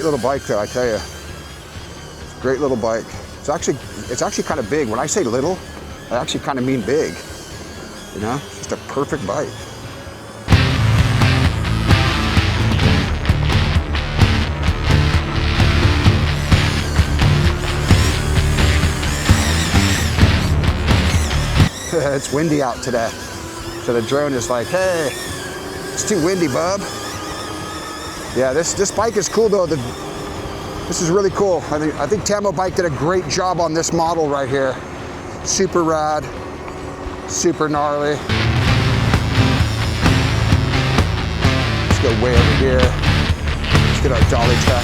great little bike though, I tell you. Great little bike. It's actually kind of big. When I say little, I actually kind of mean big. You know, it's just a perfect bike. It's windy out today. So the drone is like, hey, it's too windy, bub. Yeah, this bike is cool though. This is really cool. I think Tamobyke did a great job on this model right here. Super rad, super gnarly. Let's go way over here. Let's get our dolly track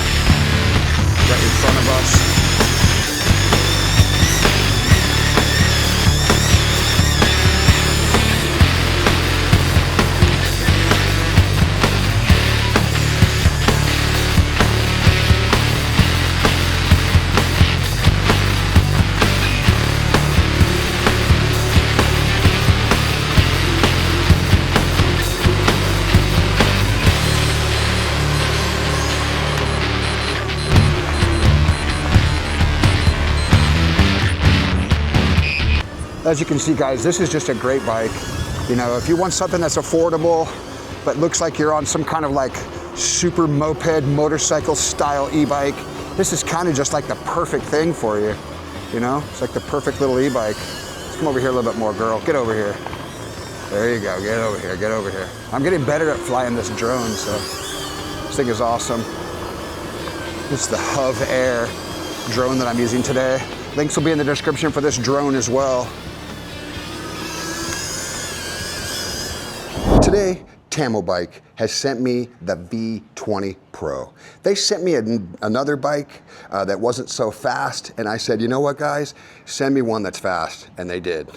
right in front of us. As you can see, guys, this is just a great bike. You know, if you want something that's affordable, but looks like you're on some kind of like super moped, motorcycle style e-bike, this is kind of just like the perfect thing for you. You know, it's like the perfect little e-bike. Let's come over here a little bit more, girl. Get over here. There you go, get over here, get over here. I'm getting better at flying this drone, so this thing is awesome. This is the Hov Air drone that I'm using today. Links will be in the description for this drone as well. Today, Tamobyke has sent me the V20 Pro. They sent me another bike that wasn't so fast, and I said, you know what, guys? Send me one that's fast, and they did.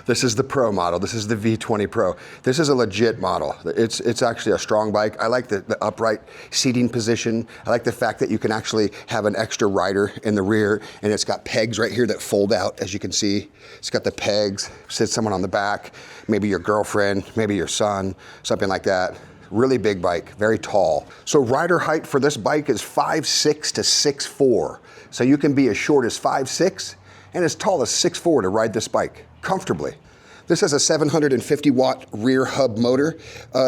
This is the Pro model. This is the V20 Pro. This is a legit model. It's actually a strong bike. I like the upright seating position. I like the fact that you can actually have an extra rider in the rear, and it's got pegs right here that fold out, as you can see. It's got the pegs, sit someone on the back, maybe your girlfriend, maybe your son, something like that. Really big bike, very tall. So rider height for this bike is 5'6" to 6'4". So you can be as short as 5'6" and as tall as 6'4" to ride this bike comfortably. This has a 750 watt rear hub motor.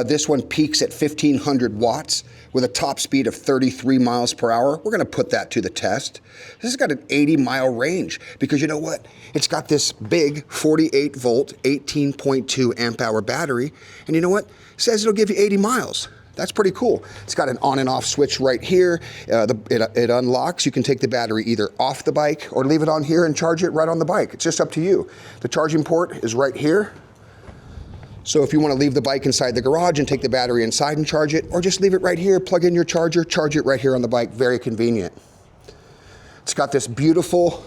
This one peaks at 1500 watts with a top speed of 33 miles per hour. We're gonna put that to the test. This has got an 80-mile range because you know what? It's got this big 48 volt, 18.2 amp hour battery. And you know what? It says it'll give you 80 miles. That's pretty cool. It's got an on and off switch right here. It unlocks. You can take the battery either off the bike or leave it on here and charge it right on the bike. It's just up to you. The charging port is right here. So if you want to leave the bike inside the garage and take the battery inside and charge it, or just leave it right here, plug in your charger, charge it right here on the bike, very convenient. It's got this beautiful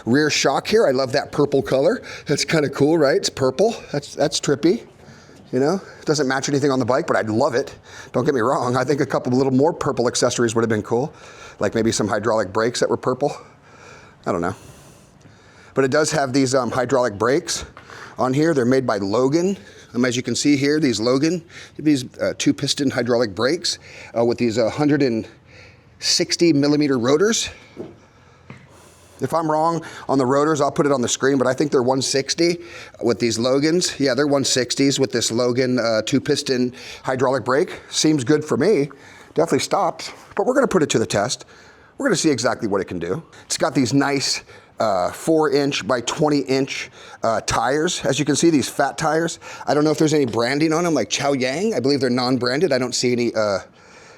rear shock here. I love that purple color. That's kind of cool, right? It's purple. That's trippy. You know, it doesn't match anything on the bike, but I'd love it. Don't get me wrong. I think a couple of little more purple accessories would have been cool. Like maybe some hydraulic brakes that were purple. I don't know. But it does have these hydraulic brakes on here. They're made by Logan. As you can see here, these Logan, these two piston hydraulic brakes with these 160 millimeter rotors. If I'm wrong on the rotors, I'll put it on the screen, but I think they're 160 with these Logans. Yeah, they're 160s with this Logan two-piston hydraulic brake. Seems good for me. Definitely stopped, but we're gonna put it to the test. We're gonna see exactly what it can do. It's got these nice 4-inch by 20-inch tires. As you can see, these fat tires. I don't know if there's any branding on them, like Chow Yang. I believe they're non-branded. I don't see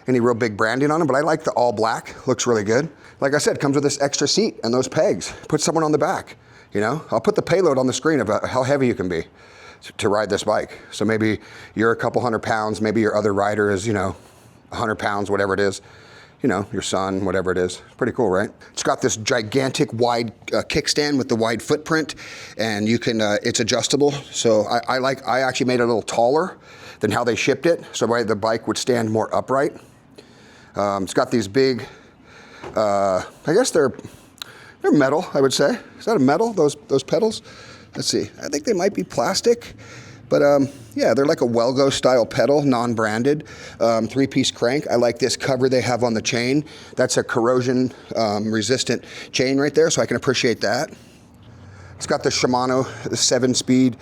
any real big branding on them, but I like the all black. Looks really good. Like I said, comes with this extra seat and those pegs. Put someone on the back, you know? I'll put the payload on the screen about how heavy you can be to ride this bike. So maybe you're a couple 100 pounds, maybe your other rider is, you know, 100 pounds, whatever it is. You know, your son, whatever it is. Pretty cool, right? It's got this gigantic wide kickstand with the wide footprint, and you can, it's adjustable. So I actually made it a little taller than how they shipped it, so the bike would stand more upright. It's got these big, I guess they're metal, I would say. Is that a metal, those pedals? Let's see, I think they might be plastic, But yeah, they're like a Welgo style pedal, non-branded, 3-piece crank. I like this cover they have on the chain. That's a corrosion resistant chain right there, so I can appreciate that. It's got the Shimano 7-speed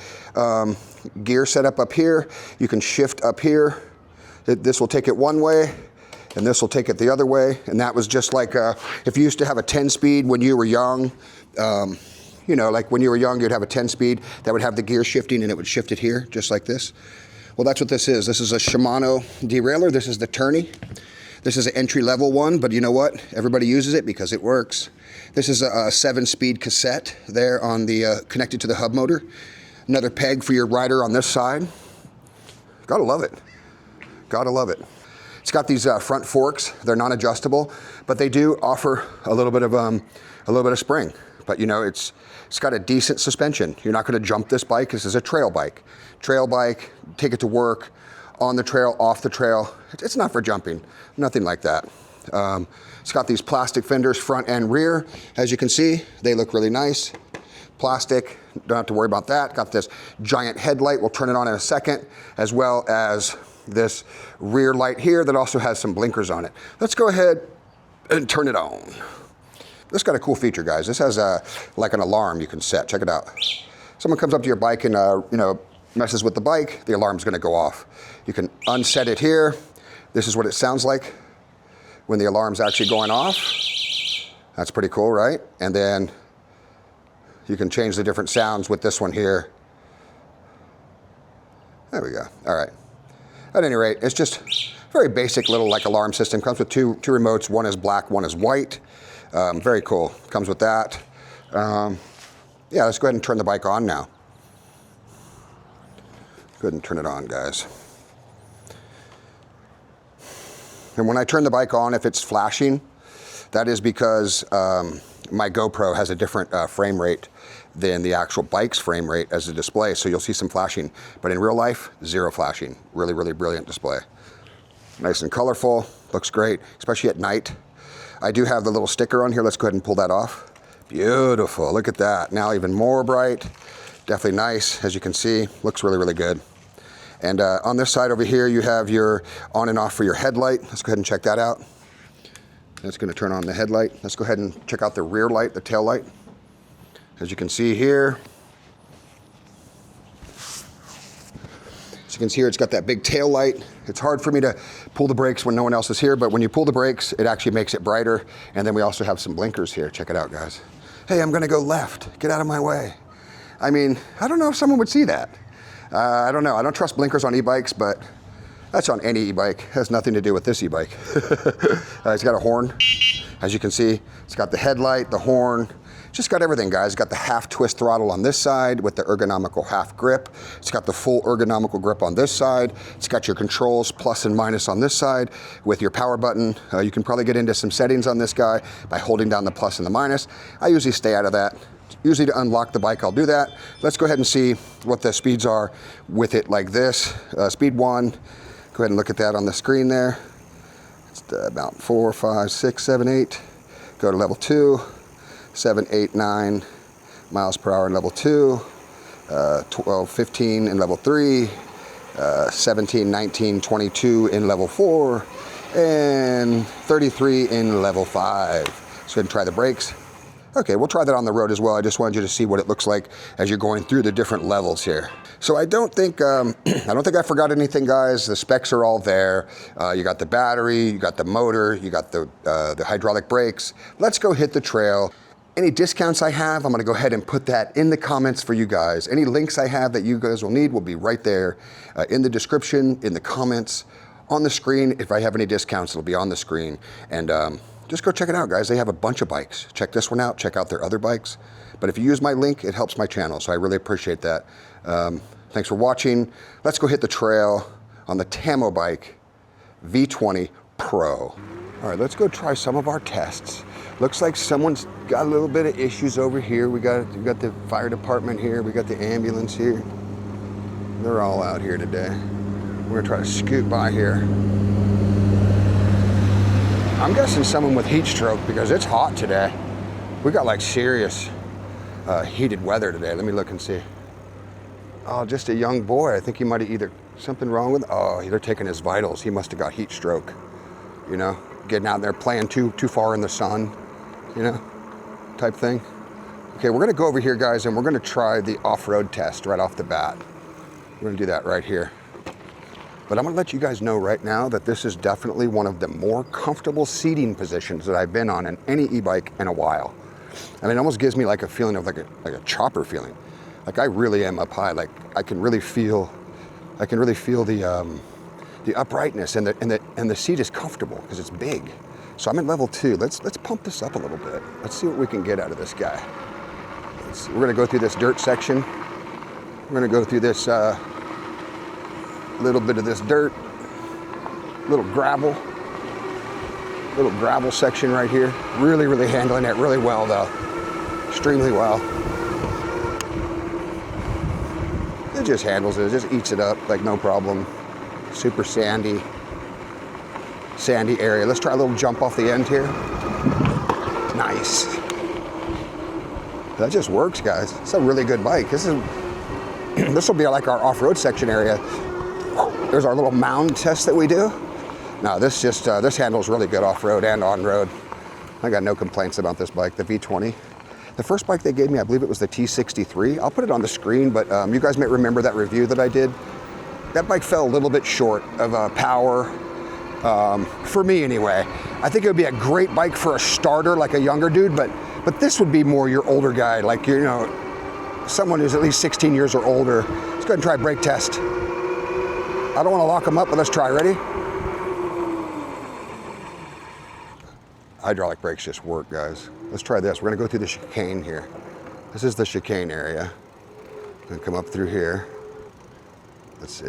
gear setup up here. You can shift up here. This will take it one way, and this will take it the other way. And that was just like if you used to have a 10-speed when you were young, you know, like when you were young, you'd have a 10-speed that would have the gear shifting, and it would shift it here, just like this. Well, that's what this is. This is a Shimano derailleur. This is the tourney. This is an entry-level one, but you know what? Everybody uses it because it works. This is a 7-speed cassette there on the connected to the hub motor. Another peg for your rider on this side. Gotta love it. Gotta love it. It's got these front forks. They're non-adjustable, but they do offer a little bit of spring. But you know, it's got a decent suspension. You're not going to jump this bike. This is a trail bike. Trail bike, take it to work, on the trail, off the trail. It's not for jumping, nothing like that. It's got these plastic fenders front and rear. As you can see, they look really nice. Plastic, don't have to worry about that. Got this giant headlight, we'll turn it on in a second, as well as this rear light here that also has some blinkers on it. Let's go ahead and turn it on. This got a cool feature, guys. This has like an alarm you can set. Check it out. Someone comes up to your bike and you know, messes with the bike, the alarm's gonna go off. You can unset it here. This is what it sounds like when the alarm's actually going off. That's pretty cool, right? And then you can change the different sounds with this one here. There we go. All right. At any rate, it's just very basic little like alarm system. Comes with two remotes. One is black, one is white. Very cool. Comes with that. Yeah, let's go ahead and turn the bike on now. Go ahead and turn it on, guys. And when I turn the bike on, if it's flashing, that is because my GoPro has a different frame rate than the actual bike's frame rate as a display, so you'll see some flashing. But in real life, zero flashing. Really, really brilliant display. Nice and colorful, looks great, especially at night. I do have the little sticker on here. Let's go ahead and pull that off. Beautiful, look at that. Now even more bright, definitely nice. As you can see, looks really, really good. And on this side over here, you have your on and off for your headlight. Let's go ahead and check that out. That's gonna turn on the headlight. Let's go ahead and check out the rear light, the tail light. As you can see here, it's got that big tail light. It's hard for me to pull the brakes when no one else is here, but when you pull the brakes, it actually makes it brighter. And then we also have some blinkers here. Check it out, guys. Hey, I'm gonna go left. Get out of my way. I mean, I don't know if someone would see that. I don't know. I don't trust blinkers on e-bikes, but that's on any e-bike. It has nothing to do with this e-bike. It's got a horn. As you can see, it's got the headlight, the horn. Just got everything, guys. It's got the half twist throttle on this side with the ergonomical half grip. It's got the full ergonomical grip on this side. It's got your controls plus and minus on this side with your power button. You can probably get into some settings on this guy by holding down the plus and the minus. I usually stay out of that. Usually to unlock the bike, I'll do that. Let's go ahead and see what the speeds are with it like this. Speed 1, go ahead and look at that on the screen there. It's about 4, 5, 6, 7, 8. Go to level 2. 7, 8, 9 miles per hour in level 2, 12, 15 in level 3, 17, 19, 22 in level 4, and 33 in level 5. Let's go ahead and try the brakes. Okay, we'll try that on the road as well. I just wanted you to see what it looks like as you're going through the different levels here. So I don't think I forgot anything, guys. The specs are all there. You got the battery, you got the motor, you got the hydraulic brakes. Let's go hit the trail. Any discounts I have, I'm gonna go ahead and put that in the comments for you guys. Any links I have that you guys will need will be right there in the description, in the comments, on the screen. If I have any discounts, it'll be on the screen. And just go check it out, guys. They have a bunch of bikes. Check this one out, check out their other bikes. But if you use my link, it helps my channel, so I really appreciate that. Thanks for watching. Let's go hit the trail on the Tamobyke V20 Pro. All right, let's go try some of our tests. Looks like someone's got a little bit of issues over here. We got the fire department here. We got the ambulance here. They're all out here today. We're gonna try to scoot by here. I'm guessing someone with heat stroke because it's hot today. We got like serious heated weather today. Let me look and see. Oh, just a young boy. I think he might have either something wrong with, oh, they're taking his vitals. He must have got heat stroke, you know, getting out there playing too far in the sun, you know, type thing. Okay, we're gonna go over here, guys, and we're gonna try the off-road test right off the bat. We're gonna do that right here. But I'm gonna let you guys know right now that this is definitely one of the more comfortable seating positions that I've been on in any e-bike in a while. I mean, it almost gives me like a feeling of like a chopper feeling. Like I really am up high. Like I can really feel the uprightness, and the seat is comfortable because it's big. So I'm in level 2. Let's pump this up a little bit. Let's see what we can get out of this guy. We're gonna go through this dirt section. We're gonna go through this little bit of this dirt, little gravel section right here. Really handling it really well though, extremely well. It just handles it, it just eats it up like no problem. Super sandy area. Let's try a little jump off the end here. Nice. That just works, guys. It's a really good bike. This will be like our off-road section area. There's our little mound test that we do. No, this handles really good off-road and on-road. I got no complaints about this bike, the V20. The first bike they gave me, I believe it was the T63. I'll put it on the screen, but you guys may remember that review that I did. That bike fell a little bit short of power, for me anyway. I think it would be a great bike for a starter, like a younger dude, but this would be more your older guy, like, you know, someone who's at least 16 years or older. Let's go ahead and try a brake test. I don't want to lock them up, but let's try. Ready? Hydraulic brakes just work, guys. Let's try this. We're gonna go through the chicane here. This is the chicane area. I'm gonna come up through here. Let's see.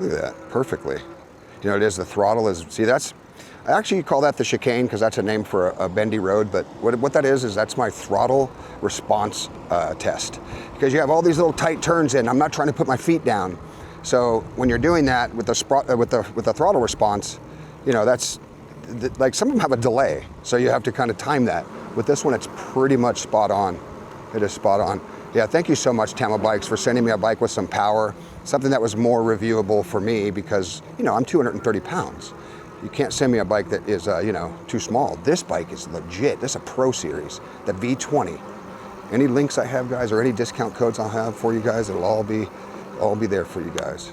Look at that, perfectly. You know, it is, the throttle is, see that's, I actually call that the chicane because that's a name for a bendy road, but what that is that's my throttle response test. Because you have all these little tight turns in, I'm not trying to put my feet down. So when you're doing that with the throttle response, you know, that's, like some of them have a delay, so you have to kind of time that. With this one, it's pretty much spot on. It is spot on. Yeah, thank you so much, Tamobykes, for sending me a bike with some power, something that was more reviewable for me because, you know, I'm 230 pounds. You can't send me a bike that is, you know, too small. This bike is legit. This is a Pro Series, the V20. Any links I have, guys, or any discount codes I'll have for you guys, it'll all be there for you guys.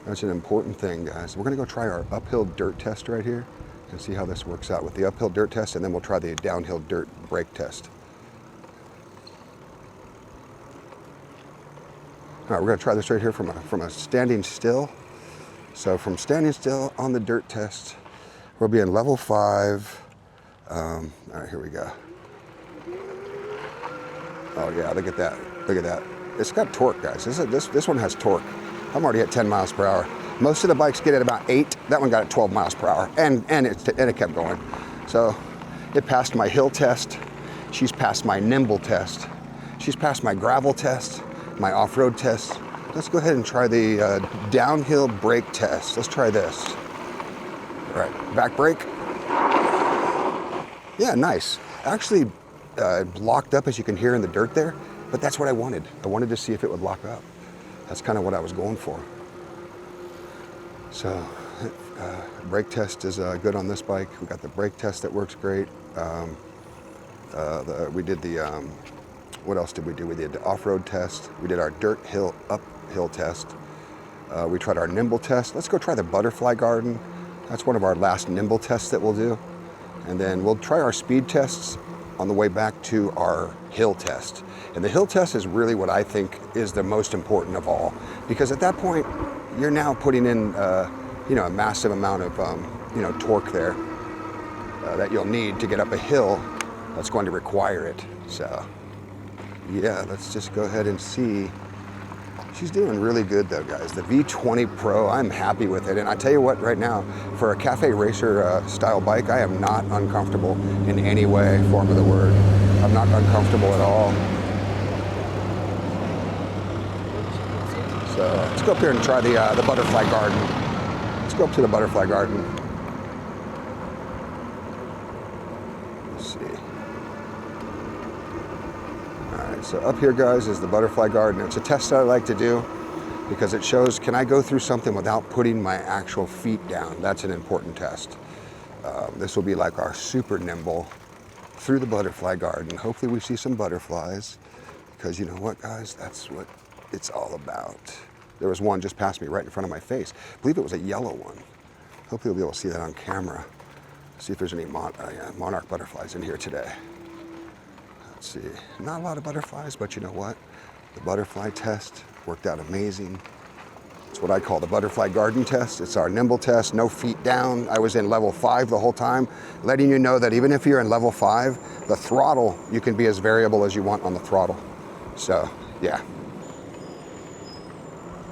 That's an important thing, guys. We're gonna go try our uphill dirt test right here and see how this works out with the uphill dirt test, and then we'll try the downhill dirt brake test. All right, we're gonna try this right here from a standing still. So from standing still on the dirt test, we'll be in level 5. All right, here we go. Oh yeah, look at that, look at that. It's got torque, guys. This one has torque. I'm already at 10 miles per hour. Most of the bikes get at about 8. That one got at 12 miles per hour, and it kept going. So it passed my hill test. She's passed my nimble test. She's passed my gravel test, my off-road test. Let's go ahead and try the downhill brake test. Let's try this. All right, back brake. Yeah, nice. Actually locked up, as you can hear in the dirt there, but that's what I wanted. I wanted to see if it would lock up. That's kind of what I was going for. So brake test is good on this bike. We got the brake test that works great. We did the, what else did we do? We did the off-road test. We did our uphill test. We tried our nimble test. Let's go try the butterfly garden. That's one of our last nimble tests that we'll do. And then we'll try our speed tests on the way back to our hill test. And the hill test is really what I think is the most important of all, because at that point, you're now putting in, you know, a massive amount of, you know, torque there that you'll need to get up a hill that's going to require it. So, yeah, let's just go ahead and see. She's doing really good though, guys. The V20 Pro, I'm happy with it. And I tell you what, right now, for a cafe racer style bike, I am not uncomfortable in any way, form of the word. I'm not uncomfortable at all. So let's go up here and try the butterfly garden. Let's go up to the butterfly garden. Let's see. All right, So up here, guys, is the butterfly garden. It's a test that I like to do because it shows, can I go through something without putting my actual feet down? That's an important test. This will be like our super nimble through the butterfly garden. Hopefully we see some butterflies, because you know what, guys, that's what it's all about. There was one just past me right in front of my face. I believe it was a yellow one. Hopefully we'll be able to see that on camera. See if there's any monarch butterflies in here today. Let's see, not a lot of butterflies, but you know what? The butterfly test worked out amazing. It's what I call the butterfly garden test. It's our nimble test, no feet down. I was in level 5 the whole time, letting you know that even if you're in level 5, the throttle, you can be as variable as you want on the throttle. So, yeah.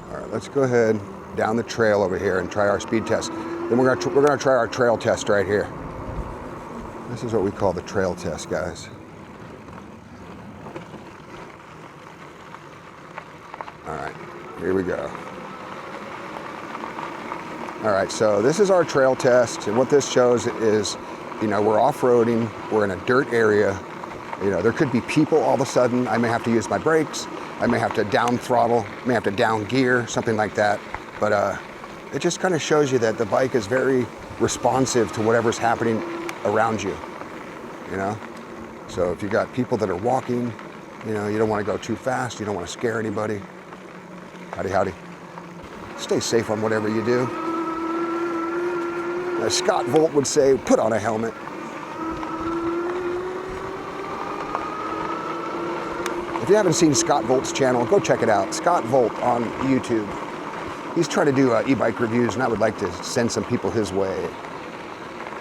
All right, let's go ahead down the trail over here and try our speed test. Then we're gonna try our trail test right here. This is what we call the trail test, guys. All right, here we go. All right, so this is our trail test, and what this shows is, you know, we're off-roading, we're in a dirt area. You know, there could be people all of a sudden. I may have to use my brakes, I may have to down throttle, may have to down gear, something like that. But it just kind of shows you that the bike is very responsive to whatever's happening around you, you know? So if you got people that are walking, you know, you don't want to go too fast, you don't want to scare anybody. Howdy, howdy. Stay safe on whatever you do. As Scott Volt would say, put on a helmet. If you haven't seen Scott Volt's channel, go check it out. Scott Volt on YouTube. He's trying to do e-bike reviews, and I would like to send some people his way.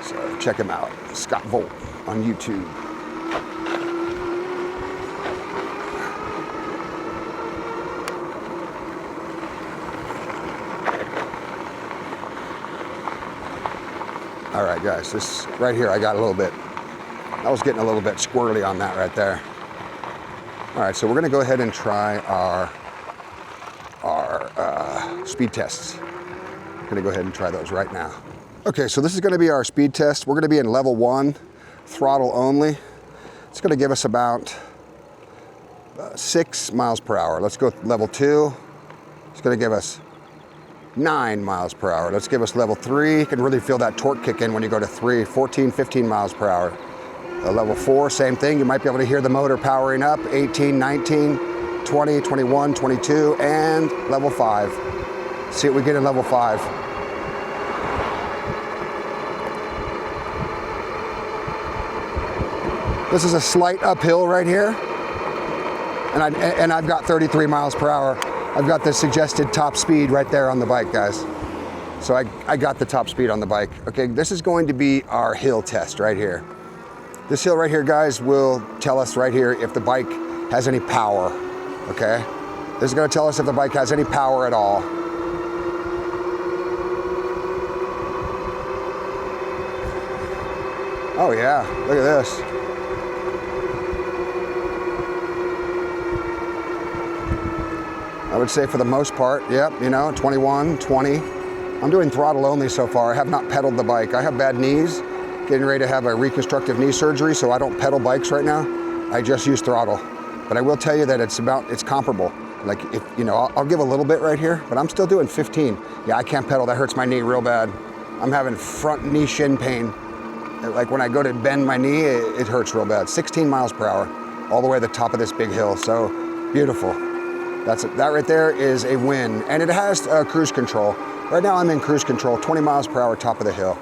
So check him out, Scott Volt on YouTube. All right, guys, this right here, I got a little bit, I was getting a little bit squirrely on that right there. All right, so we're gonna go ahead and try our speed tests. I'm gonna go ahead and try those right now. Okay, so this is gonna be our speed test. We're gonna be in level 1, throttle only. It's gonna give us about 6 miles per hour. Let's go level 2. It's gonna give us 9 miles per hour. Let's give us level 3. You can really feel that torque kick in when you go to 3, 14, 15 miles per hour. Level 4, same thing. You might be able to hear the motor powering up, 18, 19, 20, 21, 22, and level 5. See what we get in level 5. This is a slight uphill right here, and I've got 33 miles per hour. I've got the suggested top speed right there on the bike, guys. So I got the top speed on the bike. Okay, this is going to be our hill test right here. This hill right here, guys, will tell us right here if the bike has any power, okay? This is gonna tell us if the bike has any power at all. Oh yeah, look at this. I would say for the most part, yep, you know, 21, 20. I'm doing throttle only so far. I have not pedaled the bike. I have bad knees, getting ready to have a reconstructive knee surgery, so I don't pedal bikes right now. I just use throttle. But I will tell you that it's comparable. Like, if you know, I'll give a little bit right here, but I'm still doing 15. Yeah, I can't pedal, that hurts my knee real bad. I'm having front knee shin pain. Like when I go to bend my knee, it hurts real bad. 16 miles per hour, all the way to the top of this big hill, so beautiful. That right there is a win, and it has cruise control. Right now I'm in cruise control, 20 miles per hour, top of the hill.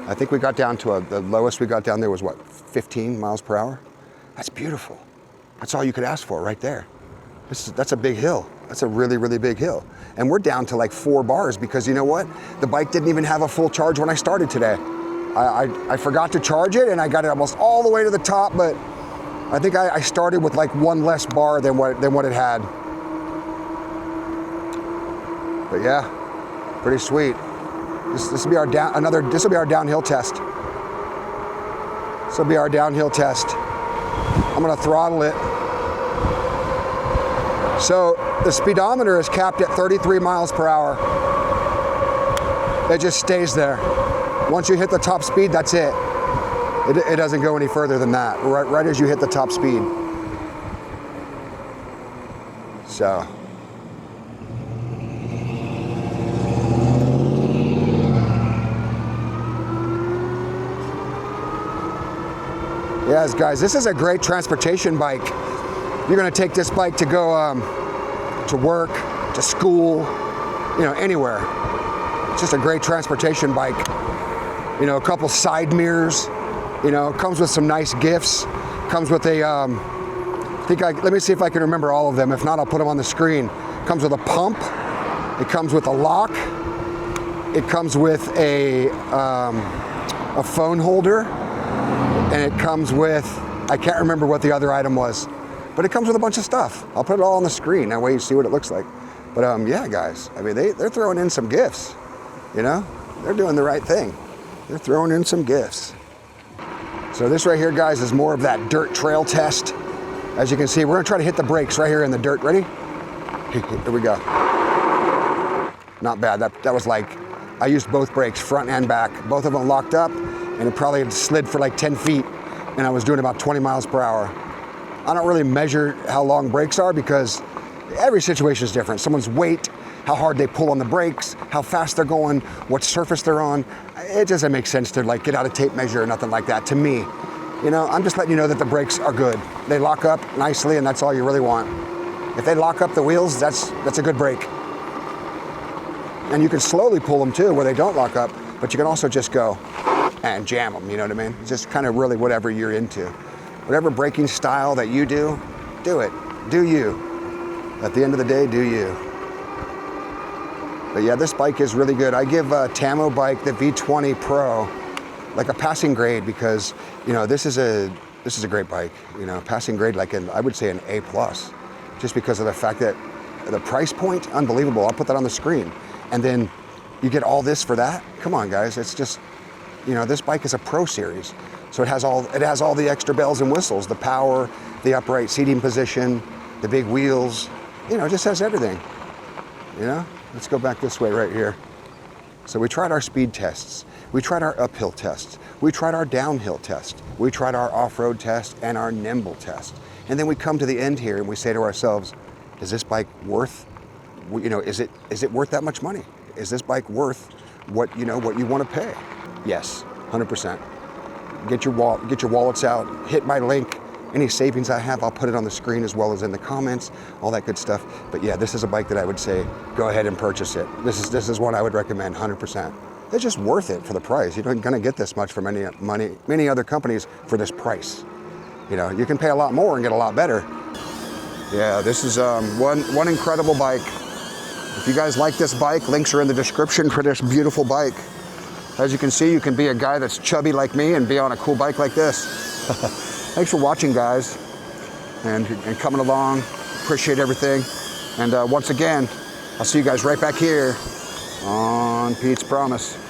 I think we got down to the lowest we got down there was what, 15 miles per hour? That's beautiful. That's all you could ask for right there. That's a big hill. That's a really, really big hill. And we're down to like 4 bars because you know what? The bike didn't even have a full charge when I started today. I forgot to charge it and I got it almost all the way to the top, but I think I started with like 1 less bar than what it had. But yeah, pretty sweet. This will be our downhill test. This will be our downhill test. I'm gonna throttle it. So the speedometer is capped at 33 miles per hour. It just stays there. Once you hit the top speed, that's it. It doesn't go any further than that, right as you hit the top speed. So. Yes, guys, this is a great transportation bike. You're gonna take this bike to go to work, to school, you know, anywhere. It's just a great transportation bike. You know, a couple side mirrors, you know, comes with some nice gifts. Comes with a, let me see if I can remember all of them. If not, I'll put them on the screen. Comes with a pump. It comes with a lock. It comes with a phone holder. And it comes with, I can't remember what the other item was, but it comes with a bunch of stuff. I'll put it all on the screen. That way you see what it looks like. But yeah, guys, I mean, they're throwing in some gifts, you know? They're doing the right thing. They're throwing in some gifts. So this right here, guys, is more of that dirt trail test. As you can see, we're gonna try to hit the brakes right here in the dirt. Ready? Here we go. Not bad. That was like, I used both brakes, front and back. Both of them locked up, and it probably had slid for like 10 feet, and I was doing about 20 miles per hour. I don't really measure how long brakes are because every situation is different. Someone's weight, how hard they pull on the brakes, how fast they're going, what surface they're on. It doesn't make sense to like get out a tape measure or nothing like that to me. You know, I'm just letting you know that the brakes are good. They lock up nicely, and that's all you really want. If they lock up the wheels, that's a good brake. And you can slowly pull them too, where they don't lock up, but you can also just go and jam them, you know what I mean? It's just kind of really whatever you're into. Whatever braking style that you do it. Do you. At the end of the day, do you. But yeah, this bike is really good. I give Tamobyke the V20 Pro like a passing grade because, you know, this is a great bike. You know, passing grade like I would say an A+, just because of the fact that the price point, unbelievable. I'll put that on the screen. And then you get all this for that? Come on, guys. It's just, you know, this bike is a Pro series. So it has all the extra bells and whistles, the power, the upright seating position, the big wheels. You know, it just has everything. You know? Let's go back this way right here. So we tried our speed tests. We tried our uphill tests. We tried our downhill test. We tried our off-road test and our nimble test. And then we come to the end here and we say to ourselves, is this bike worth, you know, is it worth that much money? Is this bike worth what you want to pay? Yes, 100%. Get your wallets out, hit my link. Any savings I have, I'll put it on the screen as well as in the comments, all that good stuff. But yeah, this is a bike that I would say, go ahead and purchase it. This is one I would recommend 100%. It's just worth it for the price. You're not gonna get this much from many other companies for this price. You know, you can pay a lot more and get a lot better. Yeah, this is one incredible bike. If you guys like this bike, links are in the description for this beautiful bike. As you can see, you can be a guy that's chubby like me and be on a cool bike like this. Thanks for watching, guys, and coming along. Appreciate everything. And once again, I'll see you guys right back here on Pete's Promise.